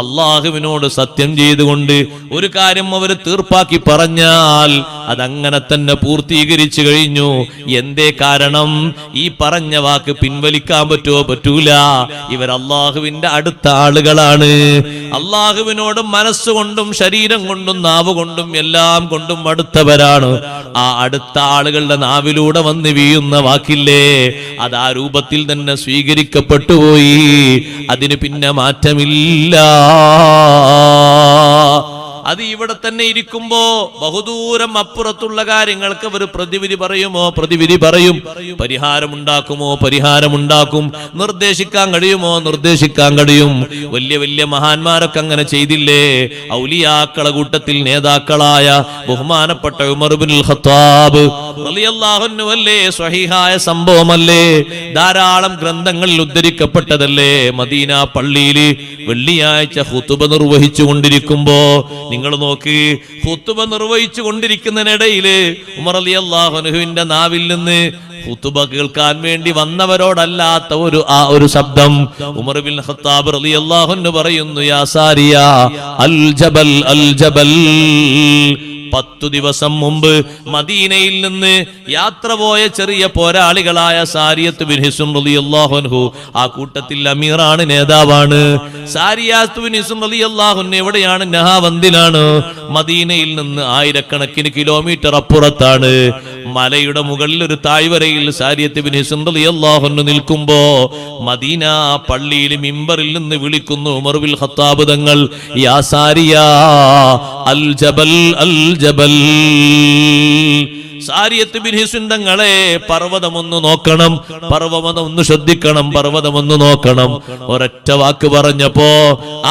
അള്ളാഹുവിനോട് സത്യം ചെയ്തുകൊണ്ട് ഒരു കാര്യം അവർ തീർപ്പാക്കി പറഞ്ഞാൽ അതങ്ങനെ തന്നെ പൂർത്തീകരിച്ചു കഴിഞ്ഞു. എന്തേ കാരണം? ഈ പറഞ്ഞ വാക്ക് പിൻവലിക്കാൻ പറ്റൂല. ഇവർ അള്ളാഹുവിന്റെ അടുത്ത ആളുകളാണ്. അള്ളാഹുവിനോട് മനസ്സുകൊണ്ടും ശരീരം കൊണ്ടും നാവ് കൊണ്ടും എല്ലാം കൊണ്ടും അടുത്തവരാണ്. ആ അടുത്ത ആളുകളുടെ നാവിലൂടെ വന്ന് വീഴുന്ന വാക്കില്ലേ, അത് ആ രൂപത്തിൽ തന്നെ സ്വീകരിക്കപ്പെട്ടു പോയി. അതിന് പിന്നെ മാറ്റമില്ല. അത് ഇവിടെ തന്നെ ഇരിക്കുമ്പോ ബഹുദൂരം അപ്പുറത്തുള്ള കാര്യങ്ങൾക്ക് അവർ പ്രതിവിധി പറയുമോ? പ്രതിവിധി പറയും. പരിഹാരമുണ്ടാക്കുമോ? പരിഹാരമുണ്ടാക്കും. നിർദ്ദേശിക്കാൻ കഴിയുമോ? നിർദ്ദേശിക്കാൻ കഴിയും. വലിയ വലിയ മഹാന്മാരൊക്കെ അങ്ങനെ ചെയ്തില്ലേ? ഔലിയാക്കളെ കൂട്ടത്തിൽ നേതാക്കളായ ബഹുമാനപ്പെട്ട ഉമർ ഇബ്നുൽ ഖത്താബ് റളിയല്ലാഹു അൻഹു അല്ലേ, സ്വഹീഹായ സംഭവമല്ലേ, ധാരാളം ഗ്രന്ഥങ്ങളിൽ ഉദ്ധരിക്കപ്പെട്ടതല്ലേ. മദീന പള്ളിയിൽ വെള്ളിയാഴ്ച ഖുതുബ നിർവഹിച്ചു കൊണ്ടിരിക്കുമ്പോ നിങ്ങൾ നോക്ക്, ഖുതുബ നിർവഹിച്ചു കൊണ്ടിരിക്കുന്നതിനിടയില് ഉമർ റളിയല്ലാഹു അൻഹുവിന്റെ നാവിൽ നിന്ന് ഖുതുബ കേൾക്കാൻ വേണ്ടി വന്നവരോടല്ലാത്ത ഒരു ശബ്ദം. ഉമർ ഇബ്നുൽ ഖത്താബ് റളിയല്ലാഹു അൻഹു പറയുന്നു, യാ സാരിയ അൽ ജബൽ അൽ ജബൽ. 10 ദിവസം മുമ്പ് മദീനയിൽ നിന്ന് യാത്ര പോയ ചെറിയ പോരാളികളായ സാരിയത്ത് ബിൻ ഹിസ്ം റളിയല്ലാഹു അൻഹു, ആ കൂട്ടത്തിൽ അമീറാണ്, നേതാവാണ്. സാരിയത്ത് ബിൻ ഹിസ്ം റളിയല്ലാഹു അൻഹു എവിടെയാണ്? നഹാവന്ദിലാണ്. മദീനയിൽ നിന്ന് ആയിരക്കണക്കിന് കിലോമീറ്റർ അപ്പുറത്താണ്. മലയുടെ മുകളിൽ ഒരു താഴ്വരയിൽ സാരിയത്ത് ബിൻ ഹിസ്ം റളിയല്ലാഹു അൻഹു നിൽക്കുമ്പോ മദീന പള്ളിയിൽ മിമ്പറിൽ നിന്ന് വിളിക്കുന്നു ഉമർ ഇബ്നുൽ ഖത്താബ് തങ്ങൾ, യാ സാരിയ അൽ ജബൽ അൽ ജബൽ. സാരിയത്ത് ബിൻ ഹിസ്ം തങ്ങളെ, പർവ്വതമൊന്ന് നോക്കണം, പർവ്വതമൊന്ന് ശ്രദ്ധിക്കണം, പർവ്വതമൊന്ന് നോക്കണം. ഒരൊറ്റ വാക്ക് പറഞ്ഞപ്പോ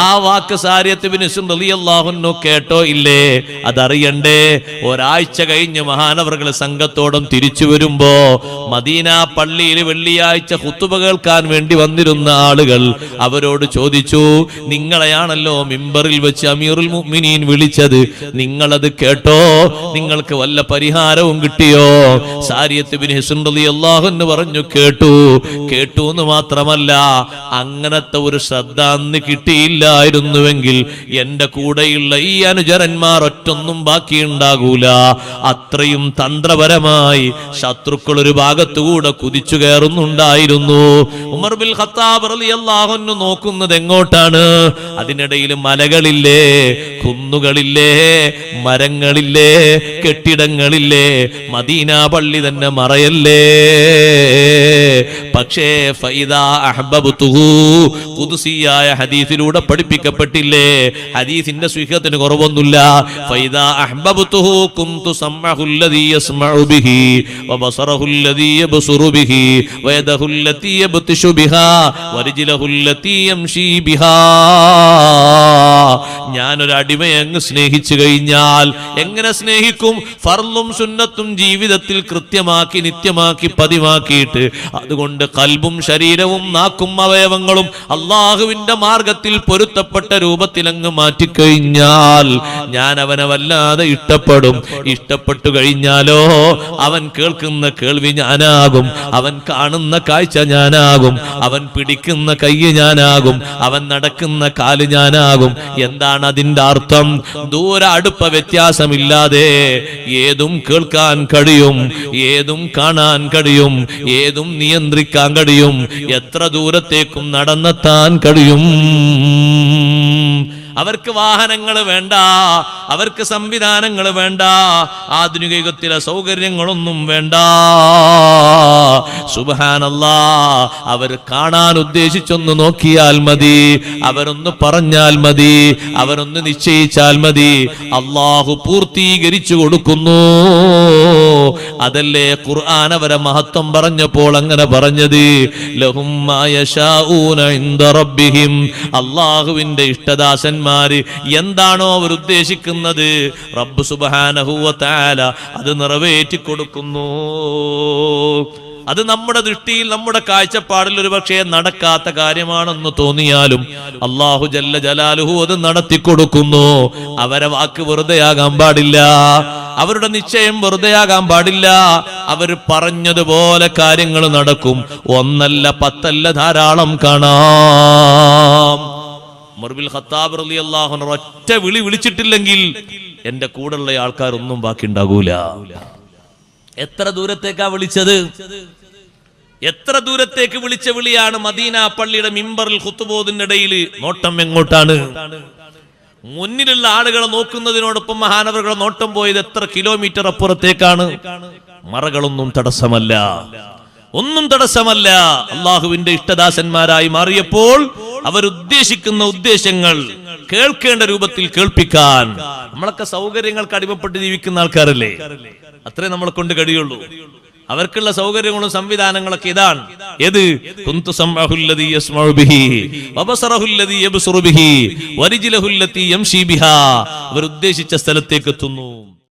ആ വാക്ക് സാരിയത്ത് ബിൻ ഹിസ്ം റളിയല്ലാഹു അൻഹു കേട്ടോ ഇല്ലേ? അതറിയണ്ടേ? ഒരാഴ്ച കഴിഞ്ഞ് മഹാനവറുകൾ സംഘത്തോടും തിരിച്ചു വരുമ്പോ മദീന പള്ളിയിൽ വെള്ളിയാഴ്ച ഖുതുബ കേൾക്കാൻ വേണ്ടി വന്നിരുന്ന ആളുകൾ അവരോട് ചോദിച്ചു, നിങ്ങളെയാണല്ലോ മിമ്പറിൽ വെച്ച് അമീറുൽ മുഅ്മിനീൻ വിളിച്ചത്, നിങ്ങളത് കേട്ടോ? നിങ്ങൾക്ക് വല്ല പരിഹാരവും കിട്ടിയോ? സാരിയത്ത് ബിൻ ഹിസ്ം റളിയല്ലാഹു അൻഹു പറഞ്ഞു, കേട്ടു എന്ന് മാത്രമല്ല, അങ്ങനത്തെ ഒരു ശ്രദ്ധ അന്ന് കിട്ടിയില്ലായിരുന്നുവെങ്കിൽ എന്റെ കൂടെയുള്ള ഈ അനുചരന്മാർ ഒറ്റൊന്നും ബാക്കിയുണ്ടാകൂല. അത്രയും തന്ത്രപരമായി ശത്രുക്കൾ ഒരു ഭാഗത്തുകൂടെ കുതിച്ചു കയറുന്നുണ്ടായിരുന്നു. ഉമർ ഇബ്നുൽ ഖത്താബ് റളിയല്ലാഹു അൻഹു നോക്കുന്നത് എങ്ങോട്ടാണ്? അതിനിടയിൽ മലകളില്ലേ, കുന്നുകളില്ലേ, മരങ്ങളില്ലേ, കെട്ടിടങ്ങളില്ലേ, മദീന പള്ളി തന്നെ മറയല്ലേ. പക്ഷേ ഫൈദാ അഹ്ബബ്തുഹു, ഖുദ്സിയായ ഹദീസിലൂടെ പഠിപ്പിക്കപ്പെട്ടില്ലേ? ഹദീസിന്റെ സ്വീഹത്തിന് കുറവൊന്നുമില്ല. ഫൈദാ അഹ്ബബ്തുഹു കുന്തു സമഅഹു അല്ലദീ യസ്മഉ ബിഹി വബസറഹു അല്ലദീ യബ്സുറു ബിഹി വയദഹു അല്ലതീ യബ്തിഷു ബിഹാ വരിജ്ലഹു അല്ലതീ യംശി ബിഹാ. ഞാനൊരു അടിമയെ അങ്ങ് സ്നേഹിച്ചു കഴിഞ്ഞാൽ, എങ്ങനെ സ്നേഹിക്കും? ഫർളും സുന്നത്തും ജീവിതത്തിൽ കൃത്യമാക്കി നിത്യമാക്കി പതിവാക്കിയിട്ട് അതുകൊണ്ട് കൽബും ശരീരവും നാക്കും അവയവങ്ങളും അള്ളാഹുവിന്റെ മാർഗത്തിൽ പൊരുത്തപ്പെട്ട രൂപത്തിൽ അങ്ങ് മാറ്റിക്കഴിഞ്ഞാൽ ഞാൻ അവനെ വല്ലാതെ ഇഷ്ടപ്പെടും. ഇഷ്ടപ്പെട്ടു കഴിഞ്ഞാലോ അവൻ കേൾക്കുന്ന കേൾവി ഞാനാകും, അവൻ കാണുന്ന കാഴ്ച ഞാനാകും, അവൻ പിടിക്കുന്ന കൈ ഞാനാകും, അവൻ നടക്കുന്ന കാല് ഞാനാകും. എന്താണ് അതിന്റെ അർത്ഥം? ദൂര അടുപ്പ വ്യത്യാസമില്ലാതെ ഏതും കേൾക്കാൻ കഴിയും, ഏതും കാണാൻ കഴിയും, ഏതും നിയന്ത്രിക്കാൻ കഴിയും, എത്ര ദൂരത്തേക്കും നടന്നെത്താൻ കഴിയും. അവർക്ക് വാഹനങ്ങൾ വേണ്ട, അവർക്ക് സംവിധാനങ്ങൾ വേണ്ട, ആധുനിക യുഗത്തിലെ സൗകര്യങ്ങളൊന്നും വേണ്ട. സുബ്ഹാനല്ലാഹ്, അവർ കാണാൻ ഉദ്ദേശിച്ചൊന്ന് നോക്കിയാൽ മതി, അവരൊന്ന് പറഞ്ഞാൽ മതി, അവരൊന്ന് നിശ്ചയിച്ചാൽ മതി, അള്ളാഹു പൂർത്തീകരിച്ചു കൊടുക്കുന്നു. അതല്ലേ ഖുർആൻ അവരെ മഹത്വം പറഞ്ഞപ്പോൾ അങ്ങനെ പറഞ്ഞത്, ലഹും മാ യശാഊന ഇൻദ റബ്ബിഹിം. അള്ളാഹുവിന്റെ ഇഷ്ടദാസൻ എന്താണോ അവർ ഉദ്ദേശിക്കുന്നത്, റബ്ബ് സുബ്ഹാനഹു വ തആല അത് നിറവേറ്റി കൊടുക്കുന്നു. അത് നമ്മുടെ ദൃഷ്ടിയിൽ, നമ്മുടെ കാഴ്ചപ്പാടിൽ ഒരു പക്ഷേ നടക്കാത്ത കാര്യമാണെന്ന് തോന്നിയാലും അല്ലാഹു ജല്ല ജലാലുഹു അത് നടത്തി കൊടുക്കുന്നു. അവരെ വാക്ക് വെറുതെ ആകാൻ പാടില്ല. അവരുടെ നിശ്ചയം വെറുതെയാകാൻ പാടില്ല. അവർ പറഞ്ഞതുപോലെ കാര്യങ്ങൾ നടക്കും. 1 അല്ല 10 അല്ല, ധാരാളം കാണാം. ഉമർ ബിൻ ഖത്താബ് റളിയല്ലാഹു അൻഹു ഒറ്റ വിളി വിളിച്ചിട്ടില്ലെങ്കിൽ എന്റെ കൂടെയുള്ള ആൾക്കാരൊന്നും ബാക്കി ഉണ്ടാകൂല. എത്ര ദൂരത്തേക്കാ വിളിച്ചത്? എത്ര ദൂരത്തേക്ക് വിളിച്ച വിളിയാണ്? മദീന പള്ളിയുടെ മിമ്പറിൽ ഖുത്ബോദിന്റെ ഇടയിൽ നോട്ടം എങ്ങോട്ടാണ്? മുന്നിലുള്ള ആളുകളെ നോക്കുന്നതിനോടൊപ്പം മഹാനവറുകളുടെ നോട്ടം പോയത് എത്ര കിലോമീറ്റർ അപ്പുറത്തേക്കാണ്? മറകളൊന്നും തടസ്സമല്ല, ഒന്നും തടസ്സമല്ല. അള്ളാഹുവിന്റെ ഇഷ്ടദാസന്മാരായി മാറിയപ്പോൾ അവരുദ്ദേശിക്കുന്ന ഉദ്ദേശങ്ങൾ കേൾക്കേണ്ട രൂപത്തിൽ കേൾപ്പിക്കാൻ. നമ്മളൊക്കെ സൗകര്യങ്ങൾക്ക് അടിമപ്പെട്ട് ജീവിക്കുന്ന ആൾക്കാരല്ലേ? അത്രേ നമ്മളെ കൊണ്ട് കഴിയുള്ളൂ. അവർക്കുള്ള സൗകര്യങ്ങളും സംവിധാനങ്ങളൊക്കെ ഇതാണ്. ഏത്? കുന്തു സംഅഹുല്ലദീ യസ്മഉ ബിഹി വബസറഹുല്ലദീ യബ്സുറു ബിഹി വരിജ്ലഹുല്ലതീ യംശി ബിഹാ. അവർ ഉദ്ദേശിച്ച സ്ഥലത്തേക്ക് എത്തുന്നു.